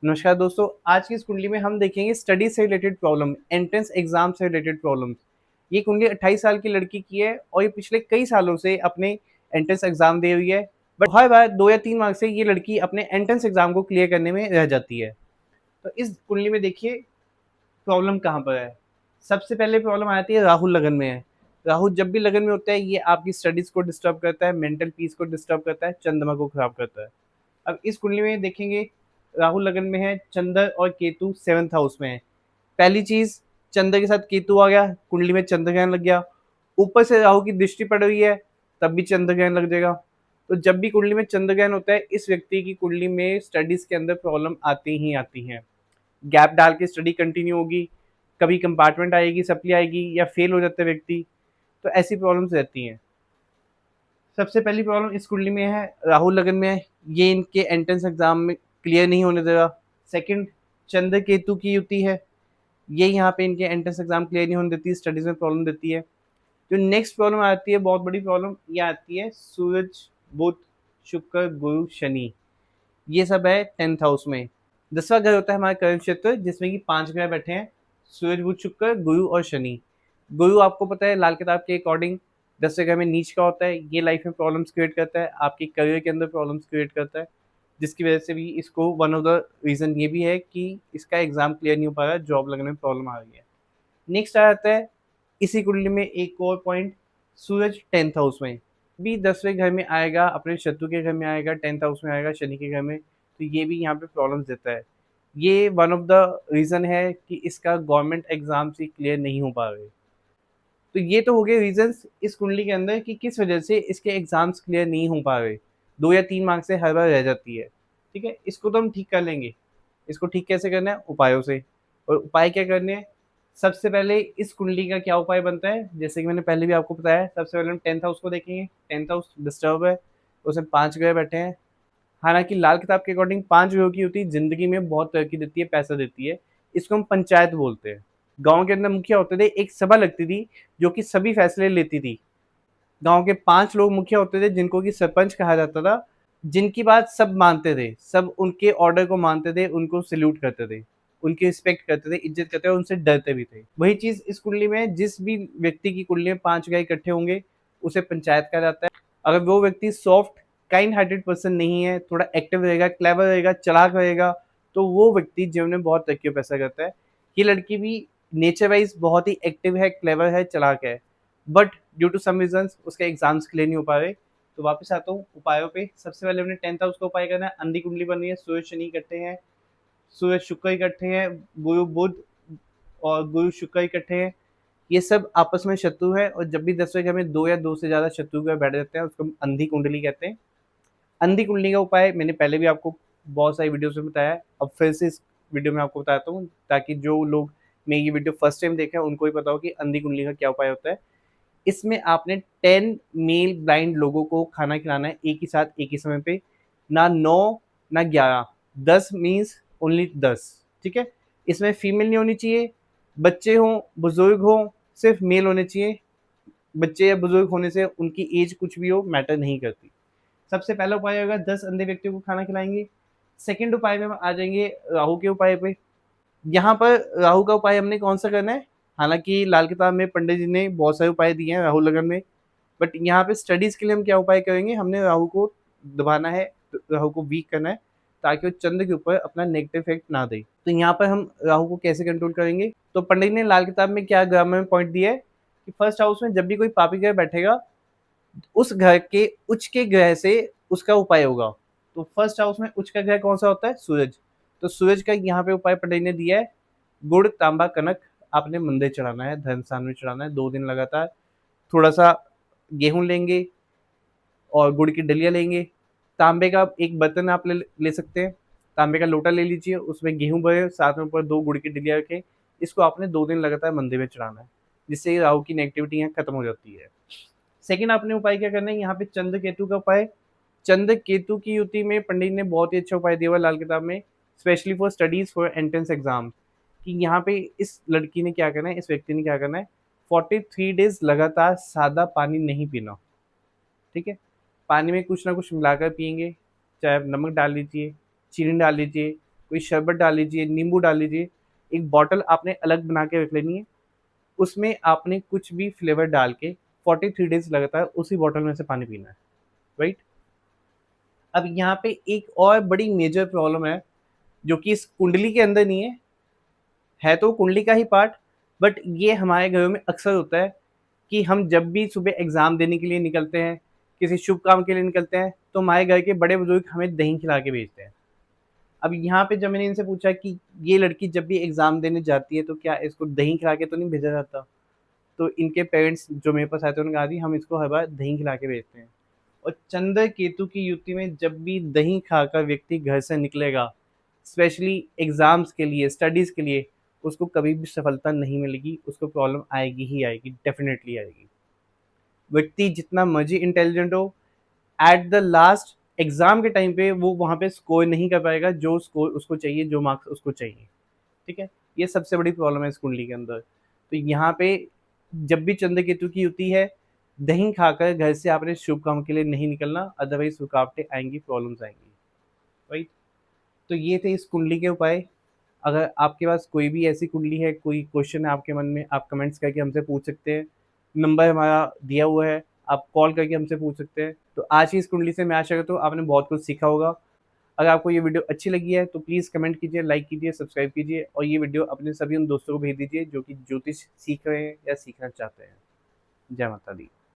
नमस्कार दोस्तों, आज की इस कुंडली में हम देखेंगे स्टडी से रिलेटेड प्रॉब्लम, एंट्रेंस एग्जाम से रिलेटेड प्रॉब्लम्स। ये कुंडली 28 साल की लड़की की है और ये पिछले कई सालों से अपने एंट्रेंस एग्जाम दे रही है, बट हर बार 2 या 3 मार्क्स से ये लड़की अपने एंट्रेंस एग्जाम को क्लियर करने में रह जाती है। तो इस कुंडली में देखिए प्रॉब्लम कहाँ पर है। सबसे पहले प्रॉब्लम आती है राहु लगन में है। राहु जब भी लगन में होता है ये आपकी स्टडीज को डिस्टर्ब करता है, मेंटल पीस को डिस्टर्ब करता है, चंद्रमा को खराब करता है। अब इस कुंडली में देखेंगे राहु लगन में है, चंद्र और केतु 7th हाउस में है। पहली चीज, चंद्र के साथ केतु आ गया, कुंडली में चंद्र ग्रहण लग गया। ऊपर से राहु की दृष्टि पड़ रही है, तब भी चंद्र ग्रहण लग जाएगा। तो जब भी कुंडली में चंद्र ग्रहण होता है इस व्यक्ति की कुंडली में स्टडीज के अंदर प्रॉब्लम आती ही आती है। गैप डाल के स्टडी कंटिन्यू होगी, कभी कंपार्टमेंट आएगी, सप्ली आएगी, या फेल हो जाता है व्यक्ति। तो ऐसी प्रॉब्लम्स रहती हैं। सबसे पहली प्रॉब्लम इस कुंडली में है, राहु लगन में है, ये इनके एंट्रेंस एग्जाम में क्लियर नहीं होने देगा। सेकंड, चंद्र केतु की युति है, ये यहाँ पे इनके एंट्रेंस एग्जाम क्लियर नहीं होने देती, स्टडीज में प्रॉब्लम देती है। जो नेक्स्ट प्रॉब्लम आती है, बहुत बड़ी प्रॉब्लम, ये आती है सूरज, बुध, शुक्र, गुरु, शनि। ये सब है 10th हाउस में। 10वां घर होता है हमारा कर्म क्षेत्र, जिसमें कि 5 ग्रह बैठे हैं, सूरज, बुध, शुक्र, गुरु और शनि। गुरु आपको पता है लाल किताब के अकॉर्डिंग 10वें घर में नीच का होता है, ये लाइफ में प्रॉब्लम्स क्रिएट करता है, आपके करियर के अंदर प्रॉब्लम्स क्रिएट करता है, जिसकी वजह से भी इसको वन ऑफ द रीजन ये भी है कि इसका एग्जाम क्लियर नहीं हो पा रहा है, जॉब लगने में प्रॉब्लम आ रही है। नेक्स्ट आ जाता है इसी कुंडली में एक और पॉइंट, सूरज 10th हाउस में भी 10वें घर में आएगा, अपने शत्रु के घर में आएगा, 10th हाउस में आएगा शनि के घर में, तो ये भी यहाँ पे प्रॉब्लम्स देता है। ये वन ऑफ द रीजन है कि इसका गवर्नमेंट एग्जाम से क्लियर नहीं हो पा रहे। तो ये तो हो गए रीजंस इस कुंडली के अंदर कि किस वजह से इसके एग्जाम्स क्लियर नहीं हो पा रहे, 2 या 3 मार्क्स से हर बार रह जाती है। ठीक है, इसको तो हम ठीक कर लेंगे। इसको ठीक कैसे करना है? उपायों से। और उपाय क्या करने हैं? सबसे पहले इस कुंडली का क्या उपाय बनता है, जैसे कि मैंने पहले भी आपको बताया, सबसे पहले हम 10th हाउस को देखेंगे। 10th हाउस डिस्टर्ब है, उसमें 5 ग्रह बैठे हैं। हालांकि लाल किताब के अकॉर्डिंग 5 ग्रहों की होती जिंदगी में बहुत तरक्की देती है, पैसा देती है। इसको हम पंचायत बोलते हैं। गांव के अंदर मुखिया होते थे, एक सभा लगती थी जो कि सभी फैसले लेती थी। गांव के 5 लोग मुखिया होते थे, जिनको कि सरपंच कहा जाता था, जिनकी बात सब मानते थे, सब उनके ऑर्डर को मानते थे, उनको सल्यूट करते थे, उनकी रिस्पेक्ट करते थे, इज्जत करते थे, उनसे डरते भी थे। वही चीज इस कुंडली में, जिस भी व्यक्ति की कुंडली में 5 ग्रह इकट्ठे होंगे उसे पंचायत कहा जाता है। अगर वो व्यक्ति सॉफ्ट, काइंड हार्टेड पर्सन नहीं है, थोड़ा एक्टिव रहेगा, क्लेवर रहेगा, चलाक रहेगा, तो वो व्यक्ति जीवन में बहुत तरक्की और पैसा करता है। ये लड़की भी नेचर वाइज बहुत ही एक्टिव है, क्लेवर है, चलाक है, but due to some reason उसके एग्जाम्स क्लियर नहीं हो पा रहे। तो वापस आता हूँ उपायों पे। सबसे पहले हमने 10th हाउस का उपाय करना है। अंधी कुंडली बन रही है, सूरज शनि इकट्ठे हैं, सूरज शुक्र इकट्ठे हैं, गुरु बुध और गुरु शुक्र इकट्ठे हैं, ये सब आपस में शत्रु है। और जब भी 10वें घर में 2 या 2 से ज्यादा शत्रु ग्रह बैठ जाते हैं उसको हम अंधी कुंडली कहते हैं। अंधी कुंडली का उपाय मैंने पहले भी आपको बहुत सारी वीडियोस में बताया है, अब फिर से इस वीडियो में आपको बताता हूँ, ताकि जो लोग मेरी ये वीडियो फर्स्ट टाइम देखे हैं उनको भी पता हो कि अंधी कुंडली का क्या उपाय होता है। इसमें आपने 10 मेल ब्लाइंड लोगों को खाना खिलाना है एक ही साथ, एक ही समय पे। ना 9 ना 11, 10 मीन्स ओनली 10। ठीक है, इसमें फीमेल नहीं होनी चाहिए, बच्चे हों, बुजुर्ग हों, सिर्फ मेल होने चाहिए। बच्चे या बुजुर्ग होने से उनकी एज कुछ भी हो मैटर नहीं करती। सबसे पहला उपाय होगा 10 अंधे व्यक्तियों को खाना खिलाएंगे। सेकंड उपाय में हम आ जाएंगे राहु के उपाय पे। यहाँ पर राहु का उपाय हमने कौन सा करना है? हालांकि लाल किताब में पंडित जी ने बहुत सारे उपाय दिए हैं राहु लगन में, बट यहाँ पे स्टडीज के लिए हम क्या उपाय करेंगे? हमने राहु को दबाना है, राहु को वीक करना है, ताकि वो चंद्र के ऊपर अपना नेगेटिव इफेक्ट ना दे। तो यहाँ पर हम राहु को कैसे कंट्रोल करेंगे? तो पंडित ने लाल किताब में क्या ग्रामर में पॉइंट दिया है कि फर्स्ट हाउस में जब भी कोई पापी ग्रह बैठेगा उस घर के उच्च के ग्रह से उसका उपाय होगा। तो फर्स्ट हाउस में उच्च का ग्रह कौन सा होता है? सूरज। तो सूरज का यहाँ पे उपाय पंडित ने दिया है, गुड़, तांबा, कनक आपने मंदिर चढ़ाना है, धर्म स्थान में चढ़ाना है 2 दिन लगातार। थोड़ा सा गेहूं लेंगे और गुड़ की डलिया लेंगे। तांबे का एक बर्तन आप ले सकते हैं, तांबे का लोटा ले लीजिए, उसमें गेहूं भरे, साथ में ऊपर 2 गुड़ की डलिया रखें। इसको आपने 2 दिन लगातार मंदिर में चढ़ाना है, जिससे राहु की नेगेटिविटी यहाँ खत्म हो जाती है। सेकंड आपने उपाय क्या करना है? यहाँ पे चंद्र केतु का उपाय। चंद्र केतु की युति में पंडित ने बहुत ही अच्छा उपाय दिया हुआ लाल किताब में, specially for studies for entrance exam. कि यहाँ पे इस लड़की ने क्या करना है, इस व्यक्ति ने क्या करना है, 43 डेज लगातार सादा पानी नहीं पीना। ठीक है, पानी में कुछ ना कुछ मिलाकर पियेंगे, चाहे आप नमक डाल लीजिए, चीनी डाल लीजिए, कोई शरबत डाल लीजिए, नींबू डाल लीजिए, एक बॉटल आपने अलग बना के रख लेनी है, उसमें आपने कुछ भी फ्लेवर डाल के 43 डेज़ लगातार उसी बॉटल में से पानी पीना है, राइट? अब यहाँ पे एक और बड़ी मेजर प्रॉब्लम है, जो कि इस कुंडली के अंदर नहीं है तो कुंडली का ही पार्ट, बट ये हमारे घरों में अक्सर होता है कि हम जब भी सुबह एग्ज़ाम देने के लिए निकलते हैं, किसी शुभ काम के लिए निकलते हैं, तो हमारे घर के बड़े-बुज़ुर्ग हमें दही खिला के भेजते हैं। अब यहाँ पे जब मैंने इनसे पूछा कि ये लड़की जब भी एग्ज़ाम देने जाती है, तो क्या इसको दही खिला के तो नहीं भेजा जाता? तो इनके पेरेंट्स जो मेरे पास आए थे, उन्होंने कहा, "जी, हम इसको हर बार दही खिला के भेजते हैं।" और चंद्र केतु की युति में जब भी दही खाकर व्यक्ति घर से निकलेगा, स्पेशली एग्ज़ाम्स के लिए, स्टडीज़ के लिए, उसको कभी भी सफलता नहीं मिलेगी, उसको प्रॉब्लम आएगी ही आएगी, डेफ़िनेटली आएगी। व्यक्ति जितना मर्ज़ी इंटेलिजेंट हो, एट द लास्ट एग्ज़ाम के टाइम पे वो वहाँ पे स्कोर नहीं कर पाएगा, जो स्कोर उसको चाहिए, जो मार्क्स उसको चाहिए, ठीक है? ये सबसे बड़ी प्रॉब्लम है इस कुंडली के अंदर। तो यहाँ पे जब भी चंद्र केतु की युति है, दही खाकर घर से आपने शुभ काम के लिए नहीं निकलना, अदरवाइज़ रुकावटें आएँगी, प्रॉब्लम्स आएँगी, राइट? तो ये थे इस कुंडली के उपाय। अगर आपके पास कोई भी ऐसी कुंडली है, कोई क्वेश्चन है आपके मन में, आप कमेंट्स करके हमसे पूछ सकते हैं। नंबर हमारा दिया हुआ है, आप कॉल करके हमसे पूछ सकते हैं। तो आज की इस कुंडली से मैं आशा करता हूँ आपने बहुत कुछ सीखा होगा। अगर आपको ये वीडियो अच्छी लगी है तो प्लीज़ कमेंट कीजिए, लाइक कीजिए, सब्सक्राइब कीजिए और ये वीडियो अपने सभी उन दोस्तों को भेज दीजिए जो कि ज्योतिष सीख रहे हैं या सीखना चाहते हैं। जय माता दी।